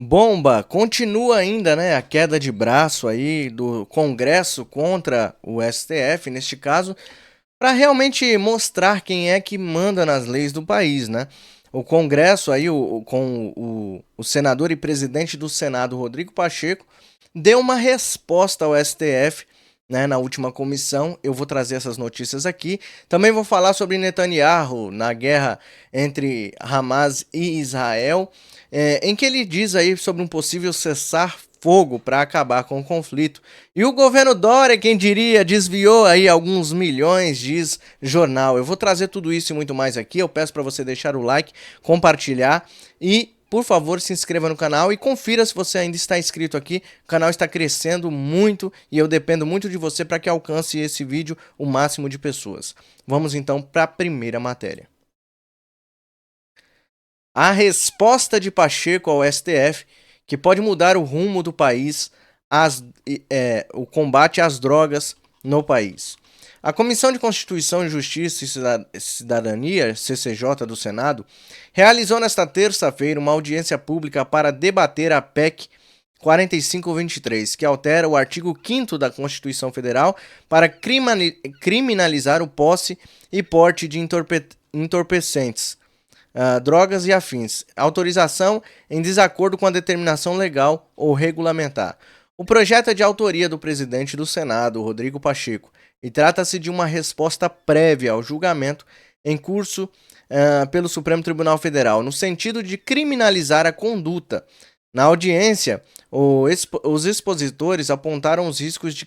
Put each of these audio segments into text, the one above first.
Bomba, continua ainda, né, a queda de braço aí do Congresso contra o STF, neste caso, para realmente mostrar quem é que manda nas leis do país, né? O Congresso aí, com o senador e presidente do Senado, Rodrigo Pacheco, deu uma resposta ao STF, né, na última comissão. Eu vou trazer essas notícias aqui. Também vou falar sobre Netanyahu na guerra entre Hamas e Israel, em que ele diz aí sobre um possível cessar-fogo para acabar com o conflito. E o governo Dória, quem diria, desviou aí alguns milhões, diz jornal. Eu vou trazer tudo isso e muito mais aqui. Eu peço para você deixar o like, compartilhar e, por favor, se inscreva no canal e confira se você ainda está inscrito aqui. O canal está crescendo muito e eu dependo muito de você para que alcance esse vídeo o máximo de pessoas. Vamos então para a primeira matéria. A resposta de Pacheco ao STF, que pode mudar o rumo do país, o combate às drogas no país. A Comissão de Constituição, Justiça e Cidadania, CCJ do Senado, realizou nesta terça-feira uma audiência pública para debater a PEC 4523, que altera o artigo 5º da Constituição Federal para criminalizar o posse e porte de entorpecentes, drogas e afins, autorização em desacordo com a determinação legal ou regulamentar. O projeto é de autoria do presidente do Senado, Rodrigo Pacheco, e trata-se de uma resposta prévia ao julgamento em curso pelo Supremo Tribunal Federal, no sentido de criminalizar a conduta. Na audiência, os expositores apontaram os riscos de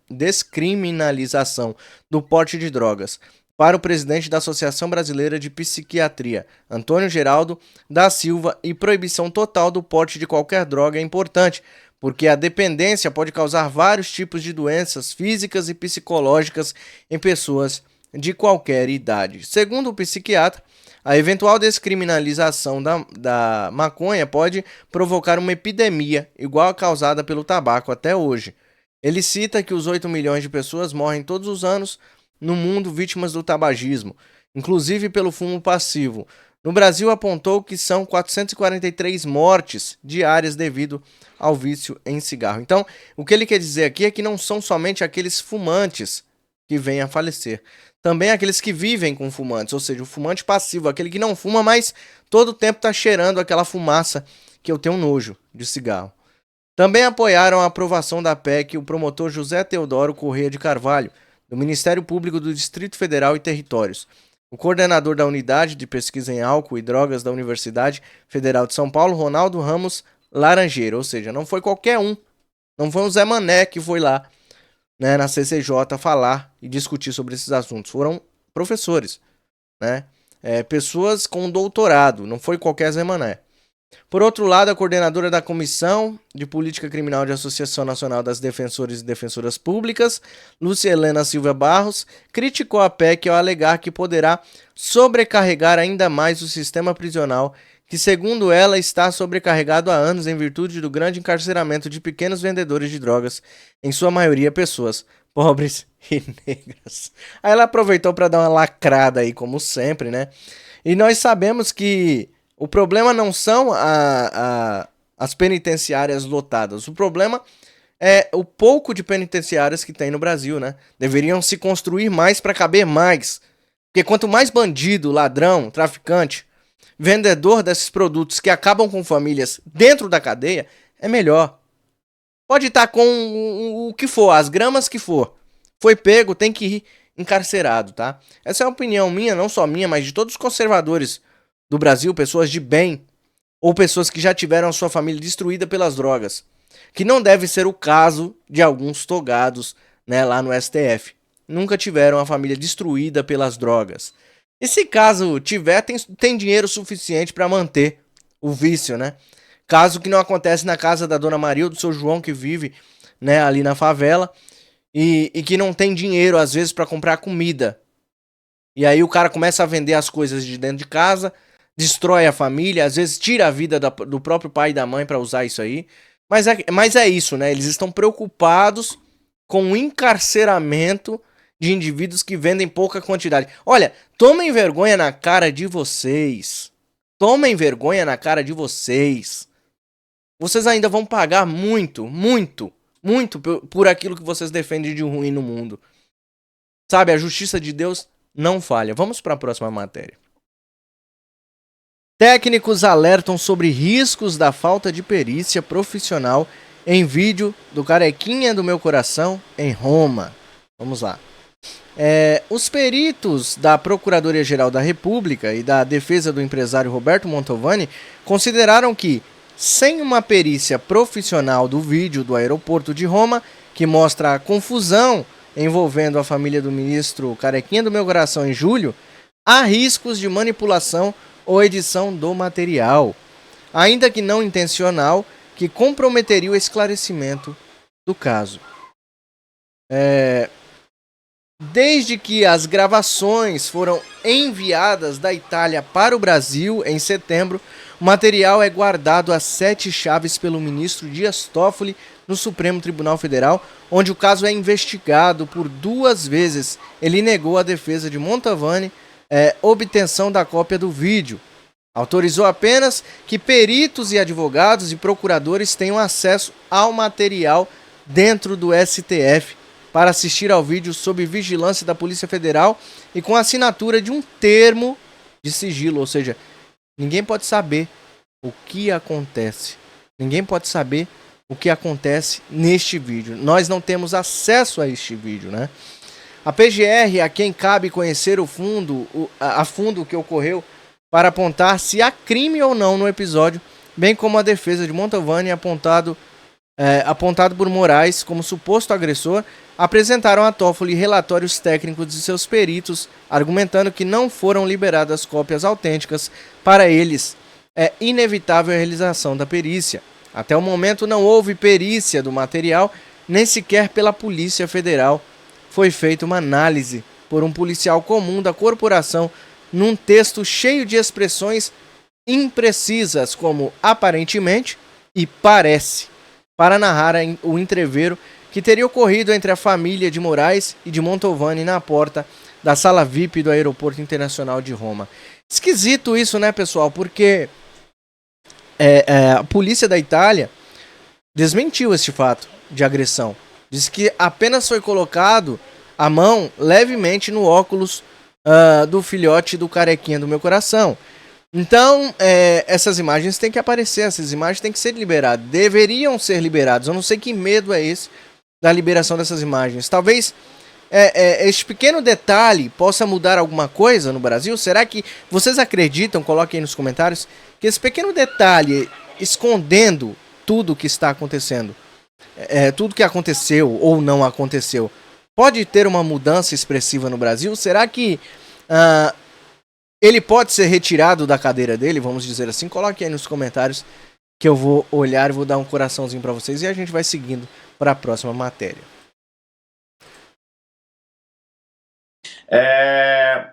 descriminalização do porte de drogas para o presidente da Associação Brasileira de Psiquiatria, Antônio Geraldo da Silva, e proibição total do porte de qualquer droga é importante, porque a dependência pode causar vários tipos de doenças físicas e psicológicas em pessoas de qualquer idade. Segundo o psiquiatra, a eventual descriminalização da maconha pode provocar uma epidemia igual a causada pelo tabaco até hoje. Ele cita que os 8 milhões de pessoas morrem todos os anos no mundo vítimas do tabagismo, inclusive pelo fumo passivo. No Brasil, apontou que são 443 mortes diárias devido ao vício em cigarro. Então, o que ele quer dizer aqui é que não são somente aqueles fumantes que vêm a falecer, também aqueles que vivem com fumantes, ou seja, o fumante passivo, aquele que não fuma, mas todo o tempo está cheirando aquela fumaça que eu tenho nojo de cigarro. Também apoiaram a aprovação da PEC o promotor José Teodoro Corrêa de Carvalho, do Ministério Público do Distrito Federal e Territórios, o coordenador da Unidade de Pesquisa em Álcool e Drogas da Universidade Federal de São Paulo, Ronaldo Ramos Laranjeira, ou seja, não foi qualquer um, não foi um Zé Mané que foi lá, né, na CCJ falar e discutir sobre esses assuntos, foram professores, né, pessoas com doutorado, não foi qualquer Zé Mané. Por outro lado, a coordenadora da Comissão de Política Criminal de Associação Nacional das Defensores e Defensoras Públicas, Lúcia Helena Silva Barros, criticou a PEC ao alegar que poderá sobrecarregar ainda mais o sistema prisional, que, segundo ela, está sobrecarregado há anos em virtude do grande encarceramento de pequenos vendedores de drogas, em sua maioria pessoas pobres e negras. Aí ela aproveitou para dar uma lacrada aí, como sempre, né? E nós sabemos que o problema não são as penitenciárias lotadas. O problema é o pouco de penitenciárias que tem no Brasil, né? Deveriam se construir mais para caber mais. Porque quanto mais bandido, ladrão, traficante, vendedor desses produtos que acabam com famílias dentro da cadeia, é melhor. Pode estar com o que for, as gramas que for. Foi pego, tem que ir encarcerado, tá? Essa é uma opinião minha, não só minha, mas de todos os conservadores do Brasil, pessoas de bem, ou pessoas que já tiveram a sua família destruída pelas drogas, que não deve ser o caso de alguns togados, né, lá no STF. Nunca tiveram a família destruída pelas drogas. E se caso tiver, tem dinheiro suficiente para manter o vício, né? Caso que não acontece na casa da Dona Maria ou do seu João, que vive, né, ali na favela, e que não tem dinheiro, às vezes, para comprar comida. E aí o cara começa a vender as coisas de dentro de casa, destrói a família, às vezes tira a vida do próprio pai e da mãe para usar isso aí. Mas é isso, né? Eles estão preocupados com o encarceramento de indivíduos que vendem pouca quantidade. Olha, tomem vergonha na cara de vocês. Tomem vergonha na cara de vocês. vocês ainda vão pagar muito, muito, muito por aquilo que vocês defendem de ruim no mundo. Sabe, a justiça de Deus não falha. Vamos para a próxima matéria. Técnicos alertam sobre riscos da falta de perícia profissional em vídeo do Carequinha do Meu Coração em Roma. Vamos lá. Os peritos da Procuradoria-Geral da República e da defesa do empresário Roberto Mantovani consideraram que, sem uma perícia profissional do vídeo do aeroporto de Roma, que mostra a confusão envolvendo a família do ministro Carequinha do Meu Coração em julho, há riscos de manipulação ou edição do material, ainda que não intencional, que comprometeria o esclarecimento do caso. Desde que as gravações foram enviadas da Itália para o Brasil em setembro, o material é guardado às 7 chaves pelo ministro Dias Toffoli no Supremo Tribunal Federal, onde o caso é investigado por 2 vezes. Ele negou a defesa de Mantovani obtenção da cópia do vídeo. Autorizou apenas que peritos e advogados e procuradores tenham acesso ao material dentro do STF para assistir ao vídeo sob vigilância da Polícia Federal e com assinatura de um termo de sigilo, ou seja, ninguém pode saber o que acontece. Ninguém pode saber o que acontece neste vídeo. Nós não temos acesso a este vídeo, né? A PGR, a quem cabe conhecer a fundo o que ocorreu para apontar se há crime ou não no episódio, bem como a defesa de Mantovani apontado por Moraes como suposto agressor, apresentaram a Toffoli relatórios técnicos de seus peritos, argumentando que não foram liberadas cópias autênticas para eles. É inevitável a realização da perícia. Até o momento não houve perícia do material, nem sequer pela Polícia Federal. Foi feita uma análise por um policial comum da corporação num texto cheio de expressões imprecisas como aparentemente e parece, para narrar o entrevero que teria ocorrido entre a família de Moraes e de Mantovani na porta da sala VIP do Aeroporto Internacional de Roma. Esquisito isso, né, pessoal? Porque a polícia da Itália desmentiu este fato de agressão. Diz que apenas foi colocado a mão levemente no óculos do filhote do Carequinha do Meu Coração. Então, essas imagens têm que aparecer, essas imagens têm que ser liberadas, deveriam ser liberadas. Eu não sei que medo é esse da liberação dessas imagens. Talvez este pequeno detalhe possa mudar alguma coisa no Brasil. Será que vocês acreditam, coloquem aí nos comentários, que esse pequeno detalhe escondendo tudo o que está acontecendo, tudo que aconteceu ou não aconteceu, pode ter uma mudança expressiva no Brasil? Será que ele pode ser retirado da cadeira dele, vamos dizer assim? Coloque aí nos comentários que eu vou olhar e vou dar um coraçãozinho para vocês e a gente vai seguindo para a próxima matéria.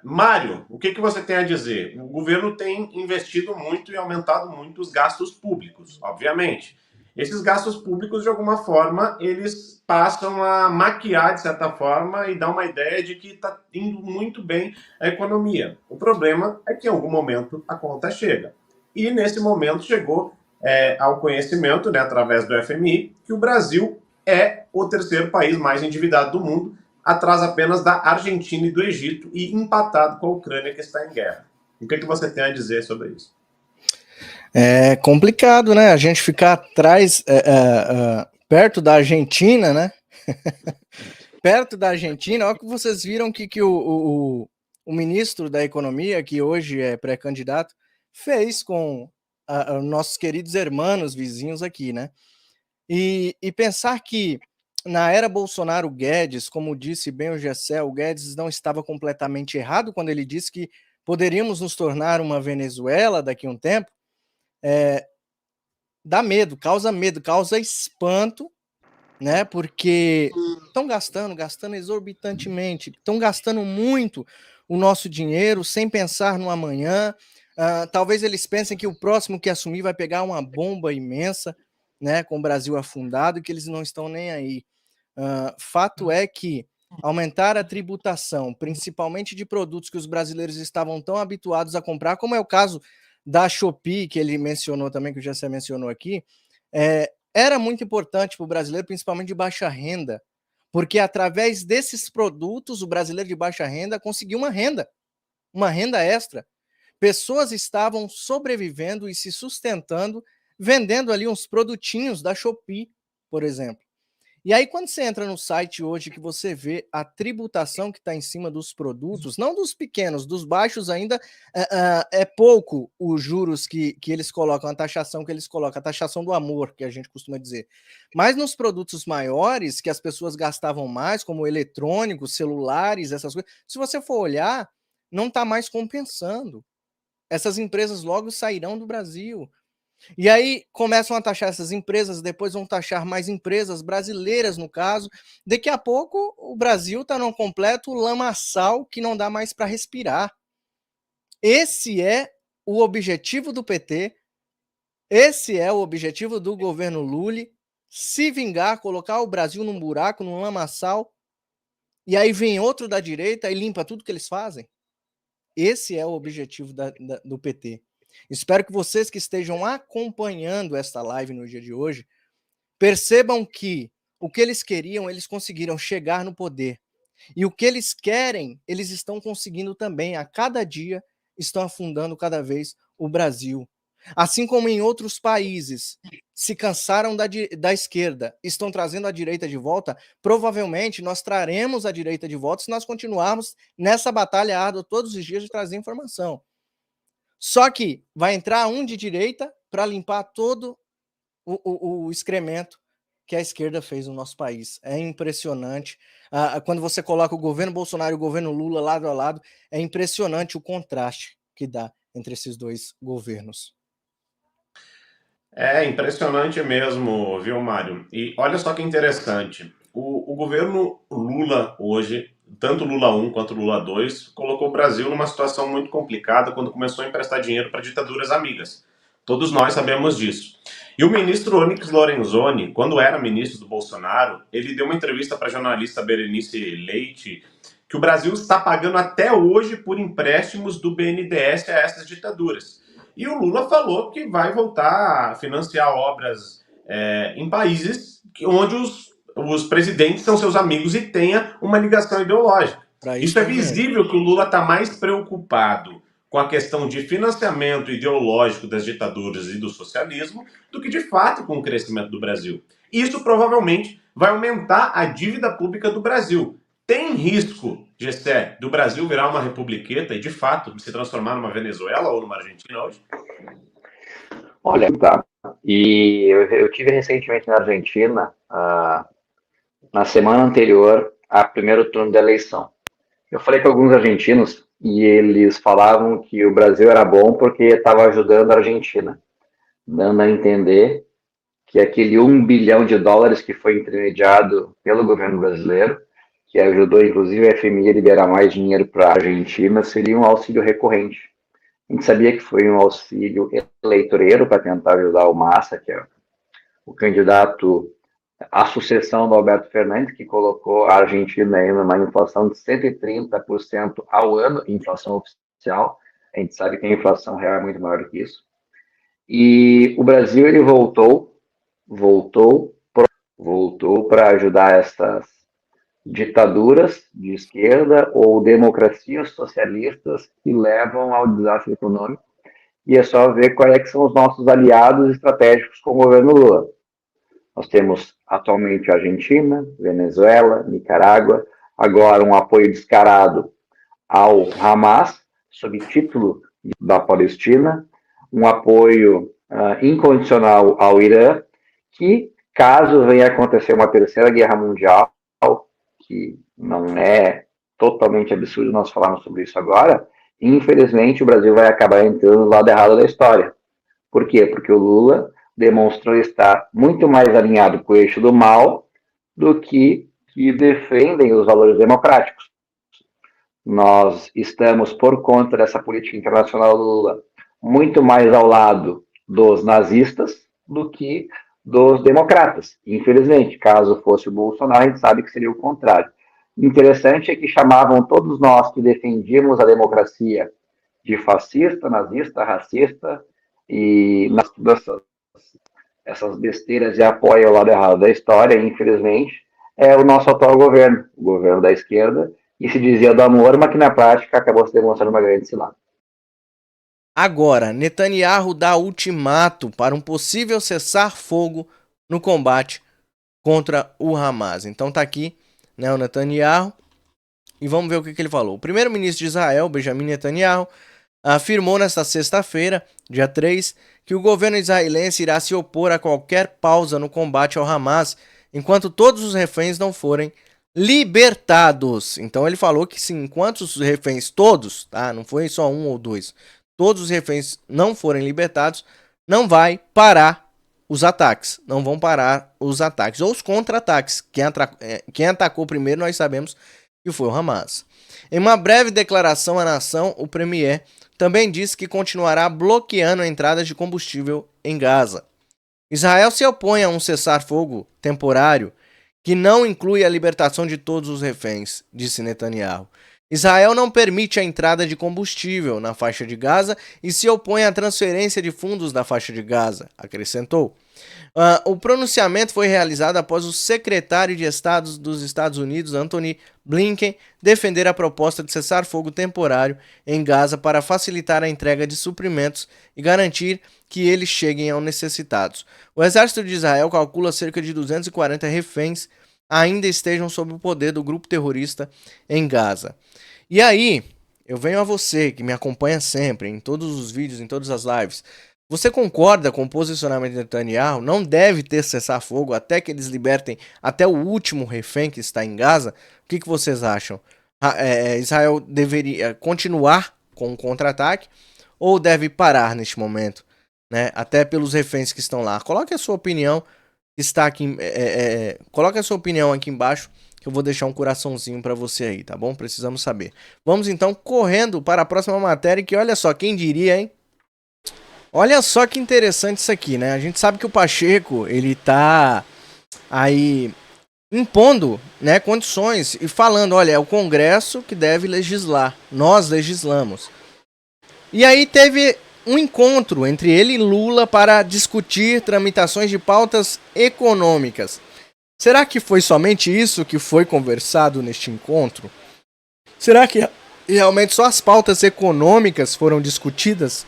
Mário, o que você tem a dizer? O governo tem investido muito e aumentado muito os gastos públicos, obviamente. Esses gastos públicos, de alguma forma, eles passam a maquiar, de certa forma, e dar uma ideia de que está indo muito bem a economia. O problema é que, em algum momento, a conta chega. E, nesse momento, chegou ao conhecimento, né, através do FMI, que o Brasil é o terceiro país mais endividado do mundo, atrás apenas da Argentina e do Egito, e empatado com a Ucrânia, que está em guerra. O que você tem a dizer sobre isso? É complicado, né? A gente ficar atrás, perto da Argentina, né? Perto da Argentina, olha que vocês viram que o ministro da Economia, que hoje é pré-candidato, fez com nossos queridos irmãos vizinhos aqui, né? E pensar que na era Bolsonaro, Guedes, como disse bem o Gessé, o Guedes não estava completamente errado quando ele disse que poderíamos nos tornar uma Venezuela daqui a um tempo, dá medo, causa espanto, né? Porque estão gastando exorbitantemente, estão gastando muito o nosso dinheiro sem pensar no amanhã. Talvez eles pensem que o próximo que assumir vai pegar uma bomba imensa, né, com o Brasil afundado, e que eles não estão nem aí. Fato é que aumentar a tributação, principalmente de produtos que os brasileiros estavam tão habituados a comprar, como é o caso da Shopee, que ele mencionou também, que o Jessé mencionou aqui, era muito importante para o brasileiro, principalmente de baixa renda, porque através desses produtos, o brasileiro de baixa renda conseguiu uma renda extra. Pessoas estavam sobrevivendo e se sustentando, vendendo ali uns produtinhos da Shopee, por exemplo. E aí, quando você entra no site hoje, que você vê a tributação que está em cima dos produtos, não dos pequenos, dos baixos ainda, é pouco os juros que eles colocam, a taxação que eles colocam, a taxação do amor, que a gente costuma dizer. Mas nos produtos maiores, que as pessoas gastavam mais, como eletrônicos, celulares, essas coisas, se você for olhar, não está mais compensando. Essas empresas logo sairão do Brasil. E aí começam a taxar essas empresas, depois vão taxar mais empresas brasileiras, no caso. Daqui a pouco o Brasil está num completo lamaçal que não dá mais para respirar. Esse é o objetivo do PT, esse é o objetivo do governo Lula, se vingar, colocar o Brasil num buraco, num lamaçal, e aí vem outro da direita e limpa tudo que eles fazem. Esse é o objetivo do PT. Espero que vocês que estejam acompanhando esta live no dia de hoje percebam que o que eles queriam, eles conseguiram chegar no poder. E o que eles querem, eles estão conseguindo também. A cada dia estão afundando cada vez o Brasil. Assim como em outros países se cansaram da esquerda, estão trazendo a direita de volta, provavelmente nós traremos a direita de volta se nós continuarmos nessa batalha árdua todos os dias de trazer informação. Só que vai entrar um de direita para limpar todo o excremento que a esquerda fez no nosso país. É impressionante. Quando você coloca o governo Bolsonaro e o governo Lula lado a lado, é impressionante o contraste que dá entre esses dois governos. É impressionante mesmo, viu, Mário? E olha só que interessante. O governo Lula hoje, tanto Lula 1 quanto Lula 2, colocou o Brasil numa situação muito complicada quando começou a emprestar dinheiro para ditaduras amigas. Todos nós sabemos disso. E o ministro Onyx Lorenzoni, quando era ministro do Bolsonaro, ele deu uma entrevista para a jornalista Berenice Leite que o Brasil está pagando até hoje por empréstimos do BNDES a essas ditaduras. E o Lula falou que vai voltar a financiar obras em países onde os presidentes são seus amigos e tenha uma ligação ideológica. Isso é visível que o Lula está mais preocupado com a questão de financiamento ideológico das ditaduras e do socialismo do que, de fato, com o crescimento do Brasil. Isso provavelmente vai aumentar a dívida pública do Brasil. Tem risco, Gessé, do Brasil virar uma republiqueta e, de fato, se transformar numa Venezuela ou numa Argentina hoje? Olha, tá. E eu tive recentemente na Argentina, na semana anterior ao primeiro turno da eleição. Eu falei com alguns argentinos e eles falavam que o Brasil era bom porque estava ajudando a Argentina, dando a entender que aquele $1 bilhão que foi intermediado pelo governo brasileiro, que ajudou inclusive a FMI a liberar mais dinheiro para a Argentina, seria um auxílio recorrente. A gente sabia que foi um auxílio eleitoreiro para tentar ajudar o Massa, que é o candidato à sucessão do Alberto Fernandes, que colocou a Argentina aí numa inflação de 130% ao ano, inflação oficial. A gente sabe que a inflação real é muito maior do que isso. E o Brasil, ele voltou para ajudar essas ditaduras de esquerda ou democracias socialistas que levam ao desastre econômico. E é só ver quais são os nossos aliados estratégicos com o governo Lula. Nós temos atualmente a Argentina, Venezuela, Nicarágua, agora um apoio descarado ao Hamas, sob título da Palestina, um apoio incondicional ao Irã, que, caso venha acontecer uma terceira guerra mundial, que não é totalmente absurdo nós falarmos sobre isso agora, infelizmente o Brasil vai acabar entrando no lado errado da história. Por quê? Porque o Lula demonstrou estar muito mais alinhado com o eixo do mal do que defendem os valores democráticos. Nós estamos, por conta dessa política internacional do Lula, muito mais ao lado dos nazistas do que dos democratas. Infelizmente, caso fosse o Bolsonaro, a gente sabe que seria o contrário. Interessante é que chamavam todos nós que defendíamos a democracia de fascista, nazista, racista, e essas besteiras e apoia o lado errado da história, infelizmente, é o nosso atual governo, o governo da esquerda, e se dizia do amor, mas que na prática acabou se demonstrando uma grande cilada. Agora, Netanyahu dá ultimato para um possível cessar-fogo no combate contra o Hamas. Então tá aqui, né, o Netanyahu, e vamos ver o que ele falou. O primeiro-ministro de Israel, Benjamin Netanyahu, afirmou nesta sexta-feira, dia 3, que o governo israelense irá se opor a qualquer pausa no combate ao Hamas, enquanto todos os reféns não forem libertados. Então ele falou que sim, enquanto os reféns todos, tá, não foi só um ou dois, todos os reféns não forem libertados, não vai parar os ataques. Não vão parar os ataques. Ou os contra-ataques. Quem atacou primeiro nós sabemos que foi o Hamas. Em uma breve declaração à nação, o premier também disse que continuará bloqueando a entrada de combustível em Gaza. Israel se opõe a um cessar-fogo temporário que não inclui a libertação de todos os reféns, disse Netanyahu. Israel não permite a entrada de combustível na faixa de Gaza e se opõe à transferência de fundos da faixa de Gaza, acrescentou. O pronunciamento foi realizado após o secretário de Estado dos Estados Unidos, Antony Blinken, defender a proposta de cessar-fogo temporário em Gaza para facilitar a entrega de suprimentos e garantir que eles cheguem aos necessitados. O exército de Israel calcula cerca de 240 reféns ainda estejam sob o poder do grupo terrorista em Gaza. E aí, eu venho a você, que me acompanha sempre, em todos os vídeos, em todas as lives. Você concorda com o posicionamento de Netanyahu? Não deve ter cessar-fogo até que eles libertem até o último refém que está em Gaza? O que vocês acham? Israel deveria continuar com o contra-ataque ou deve parar neste momento, né? Até pelos reféns que estão lá. Coloque a sua opinião, está aqui, coloque a sua opinião aqui embaixo, que eu vou deixar um coraçãozinho para você aí, tá bom? Precisamos saber. Vamos então correndo para a próxima matéria, que olha só, quem diria, hein? Olha só que interessante isso aqui, né? A gente sabe que o Pacheco, ele tá aí impondo, né, condições e falando, olha, é o Congresso que deve legislar, nós legislamos. E aí teve um encontro entre ele e Lula para discutir tramitações de pautas econômicas. Será que foi somente isso que foi conversado neste encontro? Será que realmente só as pautas econômicas foram discutidas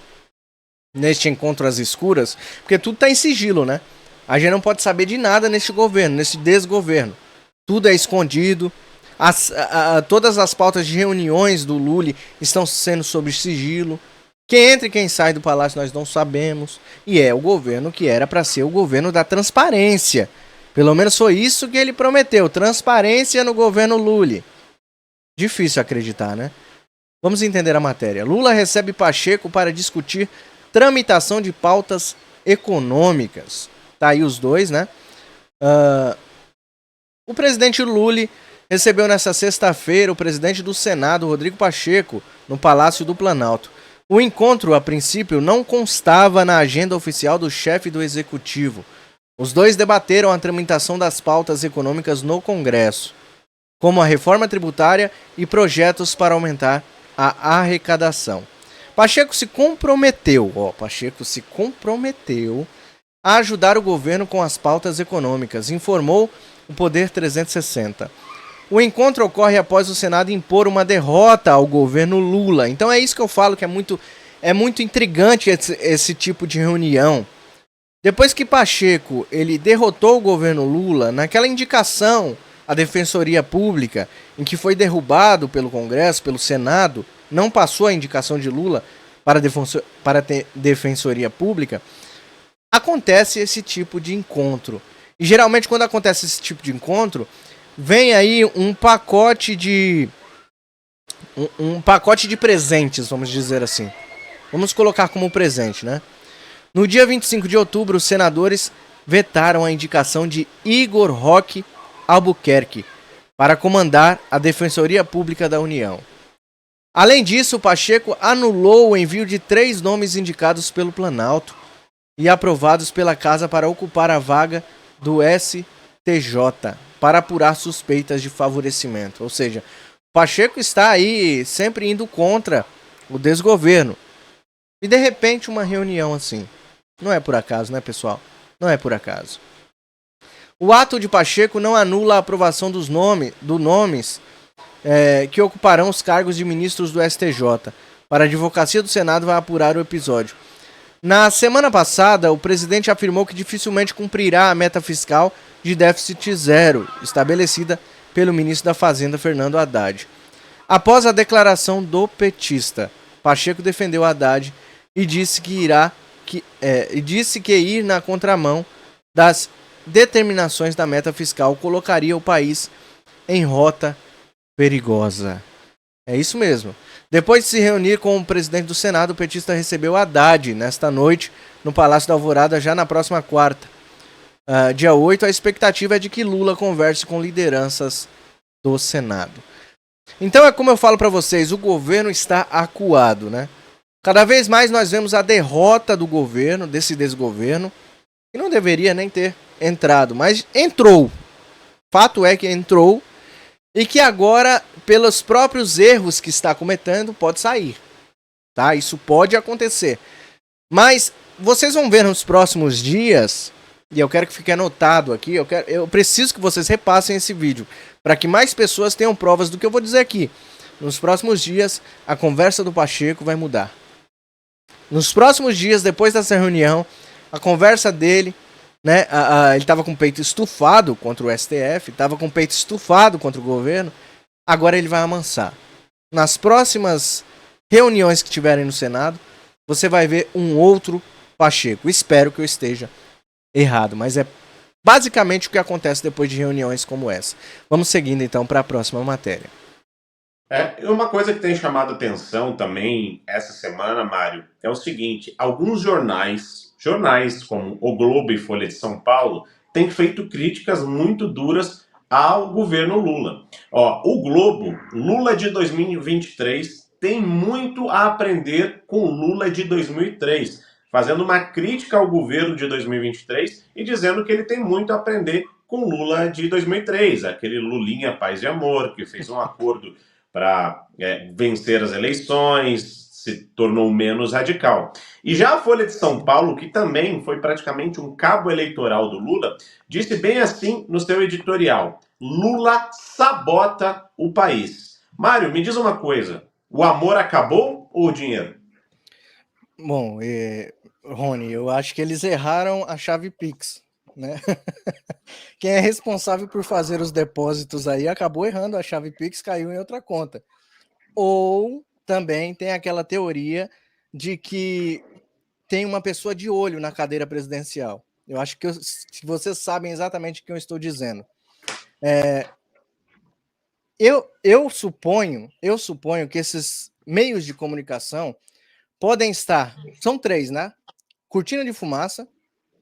neste encontro às escuras? Porque tudo está em sigilo, né? A gente não pode saber de nada neste governo, nesse desgoverno. Tudo é escondido. Todas as pautas de reuniões do Lula estão sendo sob sigilo. Quem entra e quem sai do palácio nós não sabemos. E é o governo que era para ser o governo da transparência. Pelo menos foi isso que ele prometeu. Transparência no governo Lula. Difícil acreditar, né? Vamos entender a matéria. Lula recebe Pacheco para discutir tramitação de pautas econômicas. Tá aí os dois, né? O presidente Lula recebeu nesta sexta-feira o presidente do Senado, Rodrigo Pacheco, no Palácio do Planalto. O encontro, a princípio, não constava na agenda oficial do chefe do Executivo. Os dois debateram a tramitação das pautas econômicas no Congresso, como a reforma tributária e projetos para aumentar a arrecadação. Pacheco se comprometeu a ajudar o governo com as pautas econômicas, informou o Poder 360. O encontro ocorre após o Senado impor uma derrota ao governo Lula. Então é isso que eu falo, que é muito intrigante esse tipo de reunião. Depois que Pacheco ele derrotou o governo Lula, naquela indicação à Defensoria Pública, em que foi derrubado pelo Congresso, pelo Senado, não passou a indicação de Lula para a Defensoria Pública, acontece esse tipo de encontro. E geralmente quando acontece esse tipo de encontro, vem aí um pacote de presentes, vamos dizer assim. Vamos colocar como presente, né? No dia 25 de outubro, os senadores vetaram a indicação de Igor Roque Albuquerque para comandar a Defensoria Pública da União. Além disso, Pacheco anulou o envio de 3 nomes indicados pelo Planalto e aprovados pela Casa para ocupar a vaga do STJ para apurar suspeitas de favorecimento. Ou seja, Pacheco está aí sempre indo contra o desgoverno. E de repente uma reunião assim. Não é por acaso, né, pessoal? Não é por acaso. O ato de Pacheco não anula a aprovação dos nomes que ocuparão os cargos de ministros do STJ. Para a Advocacia do Senado vai apurar o episódio. Na semana passada, o presidente afirmou que dificilmente cumprirá a meta fiscal de déficit zero, estabelecida pelo ministro da Fazenda, Fernando Haddad. Após a declaração do petista, Pacheco defendeu Haddad e disse que ir na contramão das determinações da meta fiscal colocaria o país em rota perigosa. É isso mesmo. Depois de se reunir com o presidente do Senado, o petista recebeu Haddad nesta noite no Palácio da Alvorada, já na próxima quarta. Dia 8, a expectativa é de que Lula converse com lideranças do Senado. Então é como eu falo para vocês, o governo está acuado, né? Cada vez mais nós vemos a derrota do governo, desse desgoverno, que não deveria nem ter entrado, mas entrou. Fato é que entrou e que agora, pelos próprios erros que está cometendo, pode sair. Tá? Isso pode acontecer. Mas vocês vão ver nos próximos dias, e eu quero que fique anotado aqui, eu preciso que vocês repassem esse vídeo, para que mais pessoas tenham provas do que eu vou dizer aqui. Nos próximos dias, a conversa do Pacheco vai mudar. Nos próximos dias, depois dessa reunião, a conversa dele, né, ele estava com o peito estufado contra o STF, estava com o peito estufado contra o governo, agora ele vai amansar. Nas próximas reuniões que tiverem no Senado, você vai ver um outro Pacheco. Espero que eu esteja errado, mas é basicamente o que acontece depois de reuniões como essa. Vamos seguindo então para a próxima matéria. Uma coisa que tem chamado atenção também essa semana, Mário, é o seguinte: alguns jornais como O Globo e Folha de São Paulo têm feito críticas muito duras ao governo Lula. O Globo, Lula de 2023, tem muito a aprender com Lula de 2003, fazendo uma crítica ao governo de 2023 e dizendo que ele tem muito a aprender com Lula de 2003, aquele Lulinha paz e amor, que fez um acordo para vencer as eleições, se tornou menos radical. E já a Folha de São Paulo, que também foi praticamente um cabo eleitoral do Lula, disse bem assim no seu editorial: Lula sabota o país. Mário, me diz uma coisa, o amor acabou ou o dinheiro? Bom, Rony, eu acho que eles erraram a chave Pix, né? Quem é responsável por fazer os depósitos aí acabou errando a chave Pix, caiu em outra conta. Ou também tem aquela teoria de que tem uma pessoa de olho na cadeira presidencial. Eu acho que vocês sabem exatamente o que eu estou dizendo. Eu suponho que esses meios de comunicação podem estar, são 3, né? Cortina de fumaça,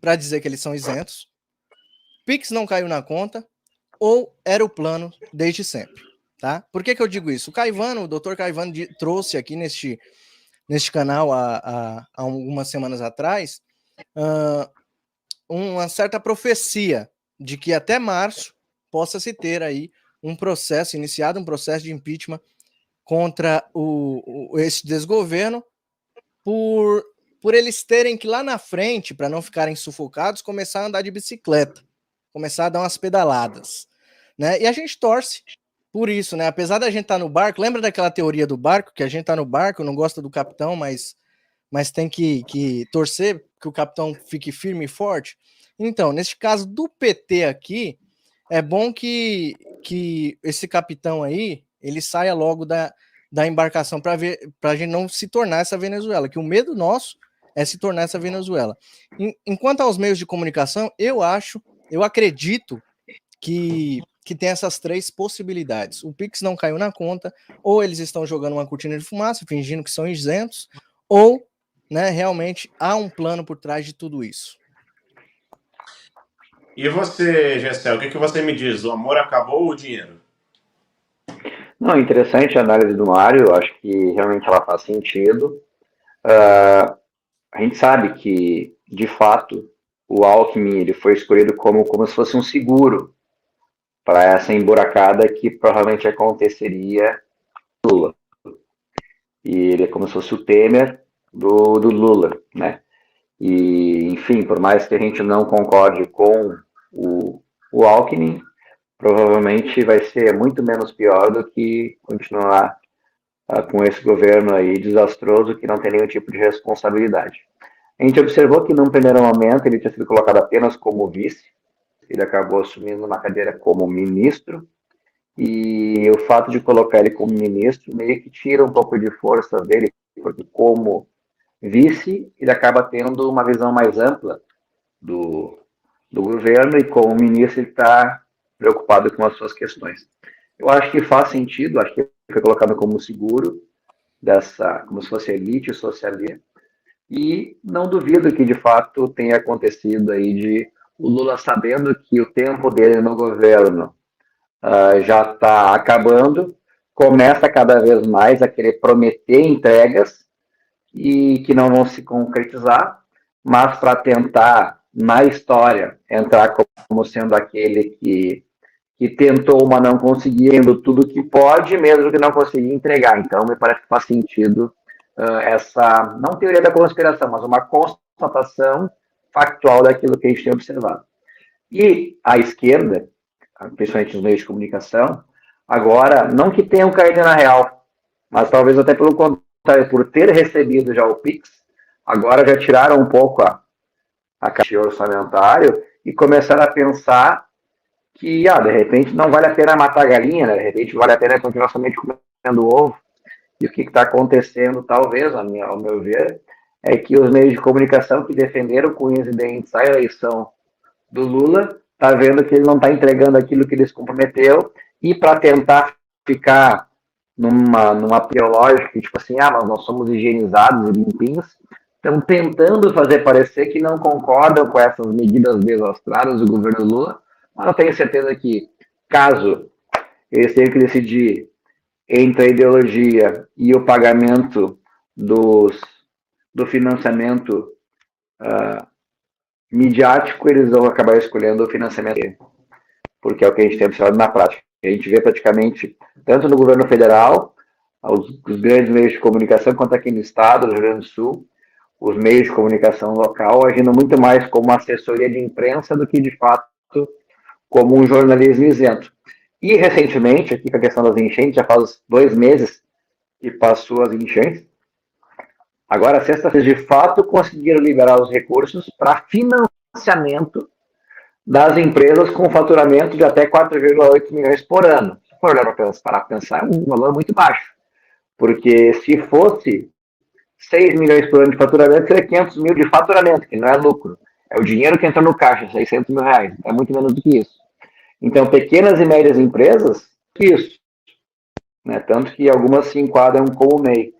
para dizer que eles são isentos, Pix não caiu na conta, ou era o plano desde sempre, tá? Por que eu digo isso? O Dr. Caivano trouxe aqui neste canal há algumas semanas atrás uma certa profecia de que até março possa se ter aí iniciado um processo de impeachment contra esse desgoverno por eles terem que lá na frente, para não ficarem sufocados, começar a andar de bicicleta, começar a dar umas pedaladas, né? E a gente torce por isso, né? Apesar da gente estar no barco, lembra daquela teoria do barco, que a gente tá no barco, não gosta do capitão, mas tem que torcer que o capitão fique firme e forte. Então, nesse caso do PT aqui, é bom que esse capitão aí, ele saia logo da embarcação para a gente não se tornar essa Venezuela, que o medo nosso é se tornar essa Venezuela. Enquanto aos meios de comunicação, eu acredito que tem essas 3 possibilidades. O Pix não caiu na conta, ou eles estão jogando uma cortina de fumaça, fingindo que são isentos, ou, né, realmente há um plano por trás de tudo isso. E você, Gessel, o que você me diz? O amor acabou ou o dinheiro? Não, interessante a análise do Mário, acho que realmente ela faz sentido. A gente sabe que, de fato, o Alckmin ele foi escolhido como se fosse um seguro para essa emburacada que provavelmente aconteceria no Lula. E ele é como se fosse o Temer do Lula, né? E, enfim, por mais que a gente não concorde com o Alckmin, provavelmente vai ser muito menos pior do que continuar com esse governo aí desastroso que não tem nenhum tipo de responsabilidade. A gente observou que, num primeiro momento, ele tinha sido colocado apenas como vice, ele acabou assumindo uma cadeira como ministro, e o fato de colocar ele como ministro meio que tira um pouco de força dele, porque como vice, ele acaba tendo uma visão mais ampla do governo, e como ministro ele está preocupado com as suas questões. Eu acho que faz sentido, acho que foi colocado como seguro, como se fosse elite socialista, e não duvido que de fato tenha acontecido aí de o Lula, sabendo que o tempo dele no governo já está acabando, começa cada vez mais a querer prometer entregas e que não vão se concretizar, mas para tentar, na história, entrar como sendo aquele que tentou, mas não conseguindo tudo que pode, mesmo que não conseguir entregar. Então, me parece que faz sentido essa, não teoria da conspiração, mas uma constatação factual daquilo que a gente tem observado. E a esquerda, principalmente os meios de comunicação, agora, não que tenham caído na real, mas talvez até pelo contrário, por ter recebido já o PIX, agora já tiraram um pouco a caixa orçamentário e começaram a pensar que, de repente, não vale a pena matar a galinha, né? De repente vale a pena continuar somente comendo ovo. E o que está acontecendo, talvez, ao meu ver, é que os meios de comunicação que defenderam com unhas e dentes a eleição do Lula, está vendo que ele não está entregando aquilo que ele se comprometeu, e para tentar ficar numa lógica, tipo assim, mas nós somos higienizados e limpinhos, estão tentando fazer parecer que não concordam com essas medidas desastradas do governo Lula, mas eu tenho certeza que, caso eles tenham que decidir entre a ideologia e o pagamento do financiamento midiático, eles vão acabar escolhendo o financiamento, porque é o que a gente tem observado na prática. A gente vê praticamente, tanto no governo federal, os grandes meios de comunicação, quanto aqui no estado, no Rio Grande do Sul, os meios de comunicação local agindo muito mais como assessoria de imprensa do que, de fato, como um jornalismo isento. E, recentemente, aqui com a questão das enchentes, já faz 2 meses que passou as enchentes, agora, sexta-feira, de fato, conseguiram liberar os recursos para financiamento das empresas com faturamento de até 4,8 milhões por ano. Se for olhar para pensar, é um valor muito baixo. Porque se fosse 6 milhões por ano de faturamento, seria 500 mil de faturamento, que não é lucro. É o dinheiro que entra no caixa, 600 mil reais. É muito menos do que isso. Então, pequenas e médias empresas, isso. Né? Tanto que algumas se enquadram como MEI.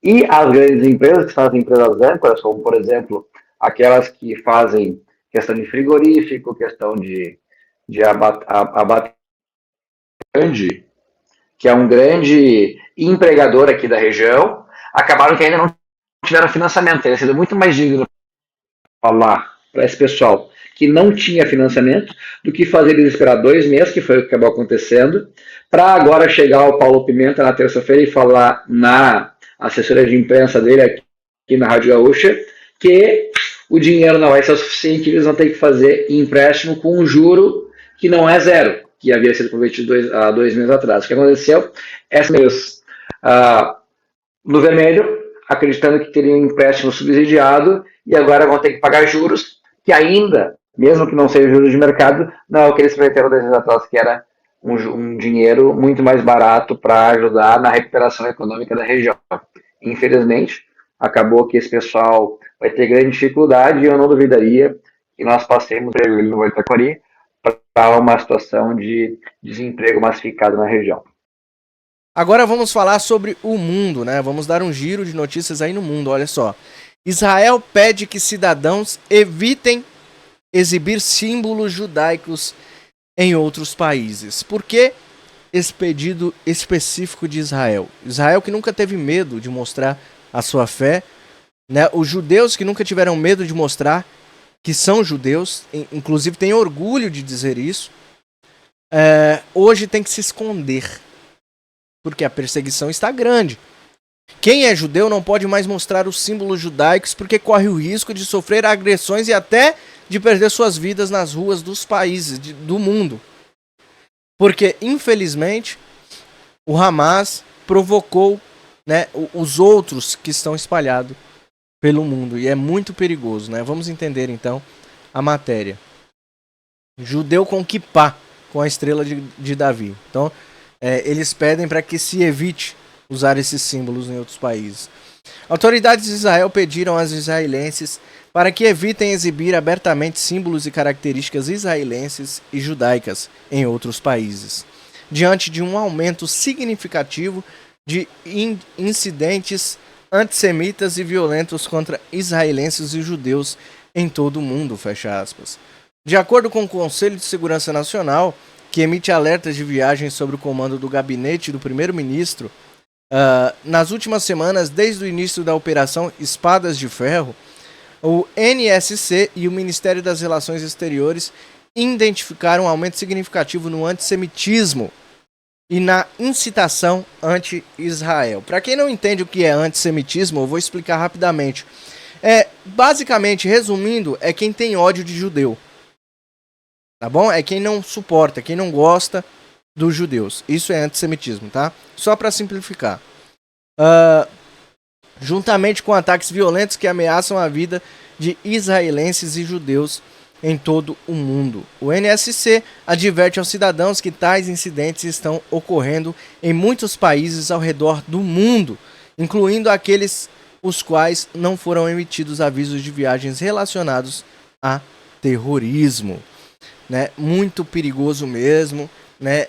E as grandes empresas, que são as empresas âncoras, como, por exemplo, aquelas que fazem questão de frigorífico, questão de abate grande, que é um grande empregador aqui da região, acabaram que ainda não tiveram financiamento. Teria sido muito mais digno falar para esse pessoal que não tinha financiamento do que fazer eles esperar 2 meses, que foi o que acabou acontecendo, para agora chegar o Paulo Pimenta na terça-feira e falar na assessoria de imprensa dele aqui na Rádio Gaúcha que o dinheiro não vai ser o suficiente, eles vão ter que fazer empréstimo com um juro que não é zero, que havia sido prometido há 2 meses atrás. O que aconteceu? Essa mês no vermelho, acreditando que teriam um empréstimo subsidiado, e agora vão ter que pagar juros, que ainda, mesmo que não seja juros de mercado, não é o que eles prometeram 2 meses atrás, que era um dinheiro muito mais barato para ajudar na recuperação econômica da região. Infelizmente, acabou que esse pessoal vai ter grande dificuldade, e eu não duvidaria que nós passemos no Itaquari para uma situação de desemprego massificado na região. Agora vamos falar sobre o mundo, né? Vamos dar um giro de notícias aí no mundo, olha só. Israel pede que cidadãos evitem exibir símbolos judaicos em outros países. Por que esse pedido específico de Israel? Israel que nunca teve medo de mostrar a sua fé, né? Os judeus que nunca tiveram medo de mostrar que são judeus, inclusive têm orgulho de dizer isso, hoje tem que se esconder, porque a perseguição está grande. Quem é judeu não pode mais mostrar os símbolos judaicos porque corre o risco de sofrer agressões e até de perder suas vidas nas ruas dos países do mundo. Porque, infelizmente, o Hamas provocou, né, os outros que estão espalhados pelo mundo. E é muito perigoso, né? Vamos entender, então, a matéria. Judeu com kippá, com a estrela de Davi. Então, eles pedem para que se evite usar esses símbolos em outros países. Autoridades de Israel pediram aos israelenses para que evitem exibir abertamente símbolos e características israelenses e judaicas em outros países, diante de um aumento significativo de incidentes antissemitas e violentos contra israelenses e judeus em todo o mundo, fecha aspas. De acordo com o Conselho de Segurança Nacional, que emite alertas de viagem sob o comando do gabinete do primeiro-ministro, nas últimas semanas, desde o início da Operação Espadas de Ferro, o NSC e o Ministério das Relações Exteriores identificaram um aumento significativo no antissemitismo e na incitação anti-Israel. Para quem não entende o que é antissemitismo, eu vou explicar rapidamente. Basicamente, resumindo, é quem tem ódio de judeu. Tá bom? É quem não suporta, quem não gosta dos judeus. Isso é antissemitismo, tá? Só para simplificar. Juntamente com ataques violentos que ameaçam a vida de israelenses e judeus em todo o mundo. O NSC adverte aos cidadãos que tais incidentes estão ocorrendo em muitos países ao redor do mundo, incluindo aqueles os quais não foram emitidos avisos de viagens relacionados a terrorismo. Né? Muito perigoso mesmo. Né?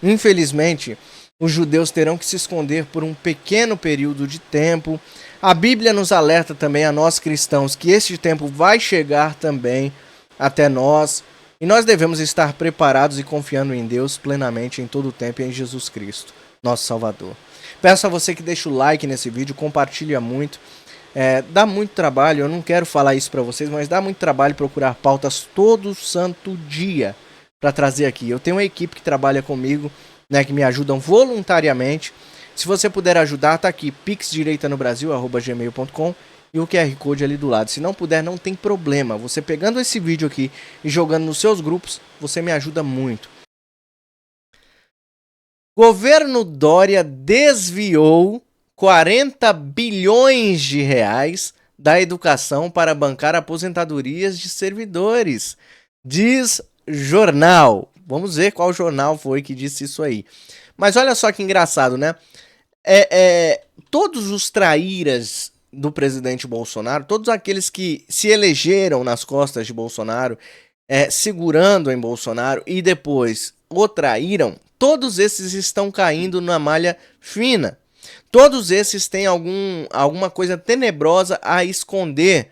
Infelizmente, os judeus terão que se esconder por um pequeno período de tempo. A Bíblia nos alerta também a nós cristãos que este tempo vai chegar também até nós. E nós devemos estar preparados e confiando em Deus plenamente em todo o tempo e em Jesus Cristo, nosso Salvador. Peço a você que deixe o like nesse vídeo, compartilha muito. Dá muito trabalho, eu não quero falar isso para vocês, mas dá muito trabalho procurar pautas todo santo dia para trazer aqui. Eu tenho uma equipe que trabalha comigo, né, que me ajudam voluntariamente. Se você puder ajudar, tá aqui, pixdireitanobrasil@gmail.com e o QR Code ali do lado. Se não puder, não tem problema. Você pegando esse vídeo aqui e jogando nos seus grupos, você me ajuda muito. Governo Dória desviou 40 bilhões de reais da educação para bancar aposentadorias de servidores, diz jornal. Vamos ver qual jornal foi que disse isso aí. Mas olha só que engraçado, né? Todos os traíras do presidente Bolsonaro, todos aqueles que se elegeram nas costas de Bolsonaro, segurando em Bolsonaro e depois o traíram, todos esses estão caindo na malha fina. Todos esses têm alguma coisa tenebrosa a esconder.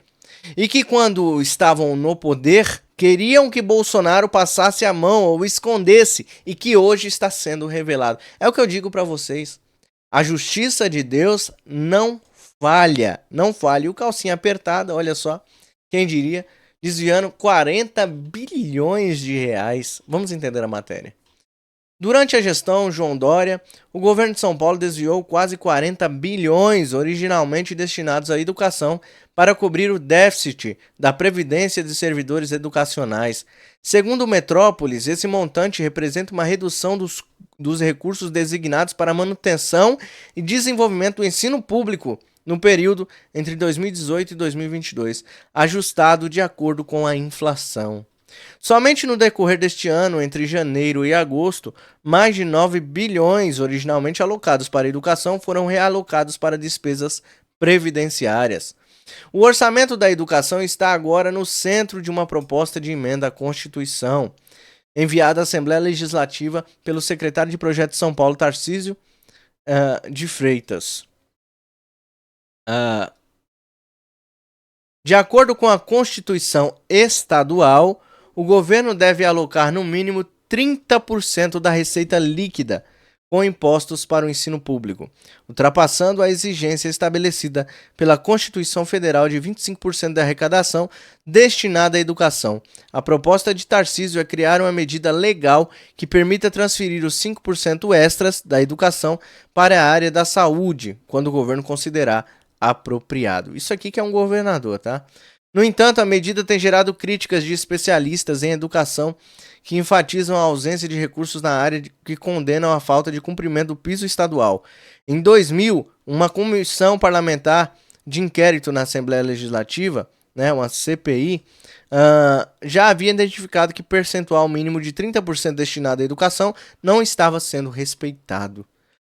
E que quando estavam no poder, queriam que Bolsonaro passasse a mão ou escondesse. E que hoje está sendo revelado. É o que eu digo para vocês. A justiça de Deus não falha. Não falha. E o calcinha apertada, olha só. Quem diria? Desviando 40 bilhões de reais. Vamos entender a matéria. Durante a gestão João Dória, o governo de São Paulo desviou quase 40 bilhões originalmente destinados à educação para cobrir o déficit da Previdência de servidores educacionais. Segundo o Metrópolis, esse montante representa uma redução dos recursos designados para manutenção e desenvolvimento do ensino público no período entre 2018 e 2022, ajustado de acordo com a inflação. Somente no decorrer deste ano, entre janeiro e agosto, mais de 9 bilhões originalmente alocados para a educação foram realocados para despesas previdenciárias. O orçamento da educação está agora no centro de uma proposta de emenda à Constituição, enviada à Assembleia Legislativa pelo secretário de Projeto de São Paulo, Tarcísio de Freitas. De acordo com a Constituição Estadual, o governo deve alocar no mínimo 30% da receita líquida com impostos para o ensino público, ultrapassando a exigência estabelecida pela Constituição Federal de 25% da arrecadação destinada à educação. A proposta de Tarcísio é criar uma medida legal que permita transferir os 5% extras da educação para a área da saúde, quando o governo considerar apropriado. Isso aqui que é um governador, tá? No entanto, a medida tem gerado críticas de especialistas em educação que enfatizam a ausência de recursos na área que condenam a falta de cumprimento do piso estadual. Em 2000, uma comissão parlamentar de inquérito na Assembleia Legislativa, né, uma CPI, já havia identificado que percentual mínimo de 30% destinado à educação não estava sendo respeitado.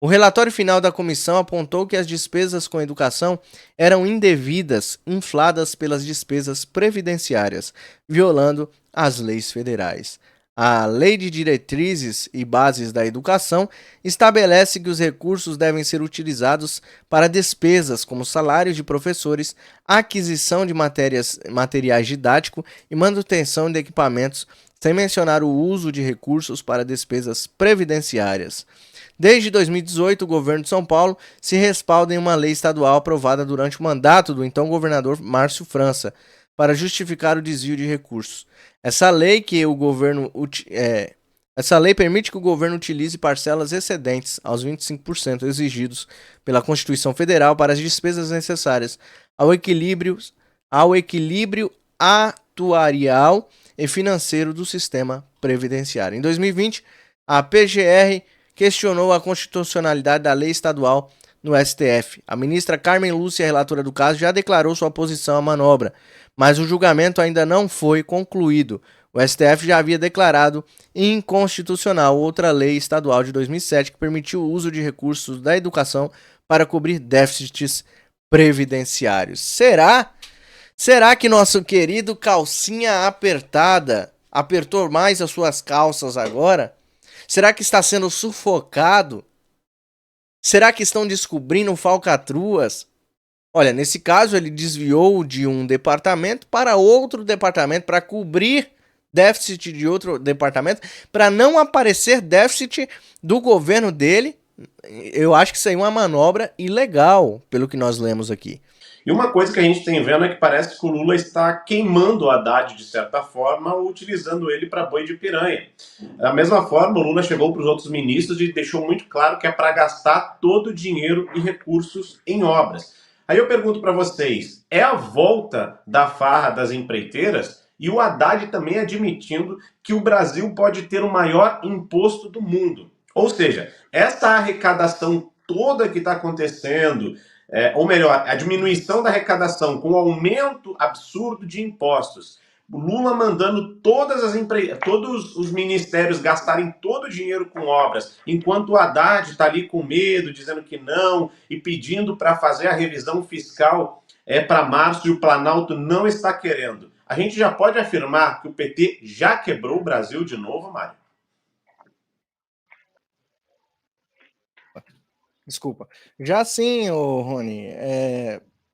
O relatório final da comissão apontou que as despesas com educação eram indevidas, infladas pelas despesas previdenciárias, violando as leis federais. A Lei de Diretrizes e Bases da Educação estabelece que os recursos devem ser utilizados para despesas como salários de professores, aquisição de materiais didáticos e manutenção de equipamentos, sem mencionar o uso de recursos para despesas previdenciárias. Desde 2018, o governo de São Paulo se respalda em uma lei estadual aprovada durante o mandato do então governador Márcio França, para justificar o desvio de recursos. Essa lei permite que o governo utilize parcelas excedentes aos 25% exigidos pela Constituição Federal para as despesas necessárias ao equilíbrio atuarial e financeiro do sistema previdenciário. Em 2020, a PGR questionou a constitucionalidade da lei estadual no STF. A ministra Carmen Lúcia, relatora do caso, já declarou sua oposição à manobra, mas o julgamento ainda não foi concluído. O STF já havia declarado inconstitucional outra lei estadual de 2007 que permitiu o uso de recursos da educação para cobrir déficits previdenciários. Será que nosso querido calcinha apertada apertou mais as suas calças agora? Será que está sendo sufocado? Será que estão descobrindo falcatruas? Olha, nesse caso ele desviou de um departamento para outro departamento para cobrir déficit de outro departamento, para não aparecer déficit do governo dele. Eu acho que isso aí é uma manobra ilegal, pelo que nós lemos aqui. E uma coisa que a gente tem vendo é que parece que o Lula está queimando o Haddad de certa forma, utilizando ele para boi de piranha. Da mesma forma, o Lula chegou para os outros ministros e deixou muito claro que é para gastar todo o dinheiro e recursos em obras. Aí eu pergunto para vocês, é a volta da farra das empreiteiras? E o Haddad também admitindo que o Brasil pode ter o maior imposto do mundo. Ou seja, essa arrecadação toda que está acontecendo, ou melhor, a diminuição da arrecadação com o aumento absurdo de impostos, o Lula mandando todos os ministérios gastarem todo o dinheiro com obras, enquanto o Haddad está ali com medo, dizendo que não, e pedindo para fazer a revisão fiscal para março, e o Planalto não está querendo. A gente já pode afirmar que o PT já quebrou o Brasil de novo, Mário? Desculpa. Já sim, Rony,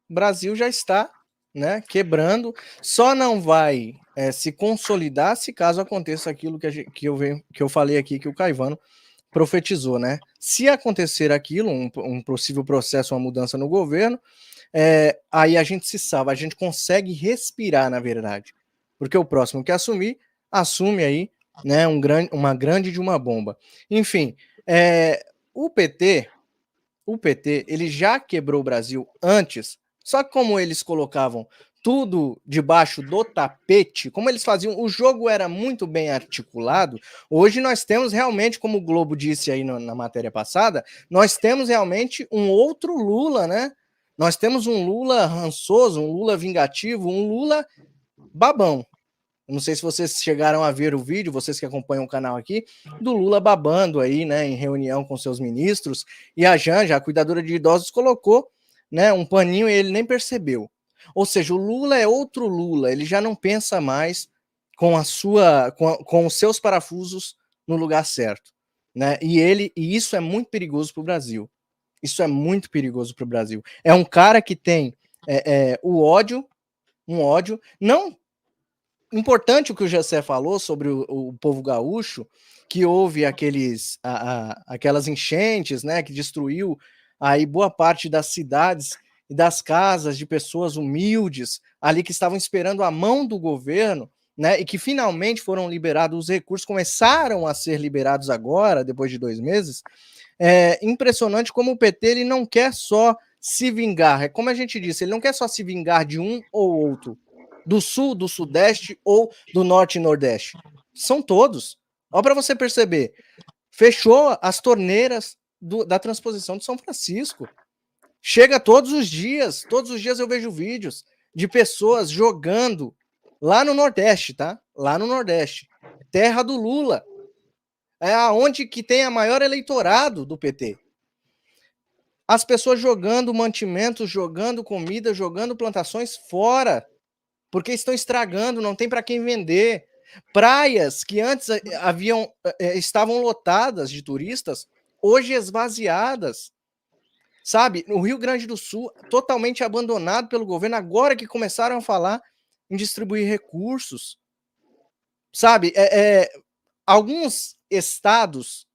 o Brasil já está, né, quebrando, só não vai se consolidar se caso aconteça aquilo que eu falei aqui, que o Caivano profetizou, né? Se acontecer aquilo, um possível processo, uma mudança no governo, aí a gente se salva, a gente consegue respirar, na verdade, porque o próximo que assume aí, né, uma grande de uma bomba. Enfim, o PT, ele já quebrou o Brasil antes, só que como eles colocavam tudo debaixo do tapete, como eles faziam, o jogo era muito bem articulado. Hoje nós temos realmente, como o Globo disse aí na matéria passada, nós temos realmente um outro Lula, né? Nós temos um Lula rançoso, um Lula vingativo, um Lula babão. Não sei se vocês chegaram a ver o vídeo, vocês que acompanham o canal aqui, do Lula babando aí, né, em reunião com seus ministros, e a Janja, a cuidadora de idosos, colocou, né, um paninho e ele nem percebeu. Ou seja, o Lula é outro Lula, ele já não pensa mais com os seus parafusos no lugar certo, né? E isso é muito perigoso para o Brasil. Isso é muito perigoso para o Brasil. É um cara que tem o ódio, um ódio, não importante o que o Gessé falou sobre o povo gaúcho, que houve aquelas enchentes, né, que destruiu aí boa parte das cidades e das casas de pessoas humildes ali que estavam esperando a mão do governo, né, e que finalmente foram liberados os recursos, começaram a ser liberados agora, depois de 2 meses. É impressionante como o PT ele não quer só se vingar, é como a gente disse, ele não quer só se vingar de um ou outro, do sul, do sudeste ou do norte e nordeste. São todos. Olha para você perceber, fechou as torneiras da transposição de São Francisco. Chega todos os dias eu vejo vídeos de pessoas jogando lá no Nordeste, tá? Lá no Nordeste. Terra do Lula. É aonde que tem a maior eleitorado do PT. As pessoas jogando mantimentos, jogando comida, jogando plantações fora, porque estão estragando, não tem para quem vender. Praias que antes estavam lotadas de turistas, hoje esvaziadas. Sabe, no Rio Grande do Sul, totalmente abandonado pelo governo, agora que começaram a falar em distribuir recursos. Sabe, alguns estados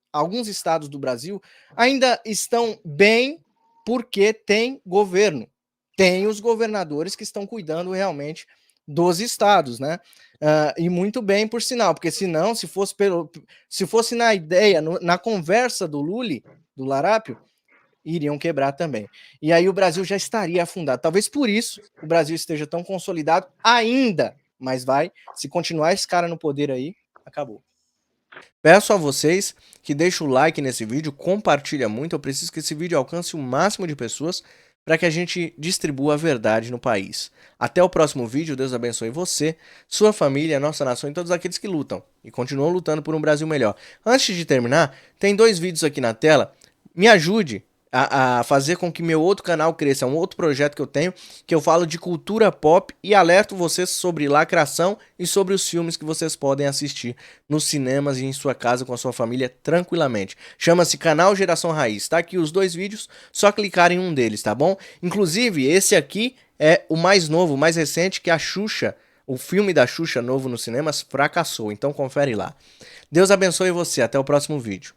do Brasil ainda estão bem porque tem governo. Tem os governadores que estão cuidando realmente dos estados, né? E muito bem, por sinal, porque senão, se fosse na ideia, na conversa do Lully, do Larápio, iriam quebrar também. E aí o Brasil já estaria afundado. Talvez por isso o Brasil esteja tão consolidado ainda, mas se continuar esse cara no poder aí, acabou. Peço a vocês que deixem o like nesse vídeo, compartilha muito, eu preciso que esse vídeo alcance o máximo de pessoas para que a gente distribua a verdade no país. Até o próximo vídeo, Deus abençoe você, sua família, nossa nação e todos aqueles que lutam e continuam lutando por um Brasil melhor. Antes de terminar, tem 2 vídeos aqui na tela, me ajude a fazer com que meu outro canal cresça, é um outro projeto que eu tenho, que eu falo de cultura pop e alerto vocês sobre lacração e sobre os filmes que vocês podem assistir nos cinemas e em sua casa com a sua família tranquilamente. Chama-se Canal Geração Raiz, tá aqui os 2 vídeos, só clicar em um deles, tá bom? Inclusive, esse aqui é o mais novo, o mais recente, que a Xuxa, o filme da Xuxa novo nos cinemas, fracassou, então confere lá. Deus abençoe você, até o próximo vídeo.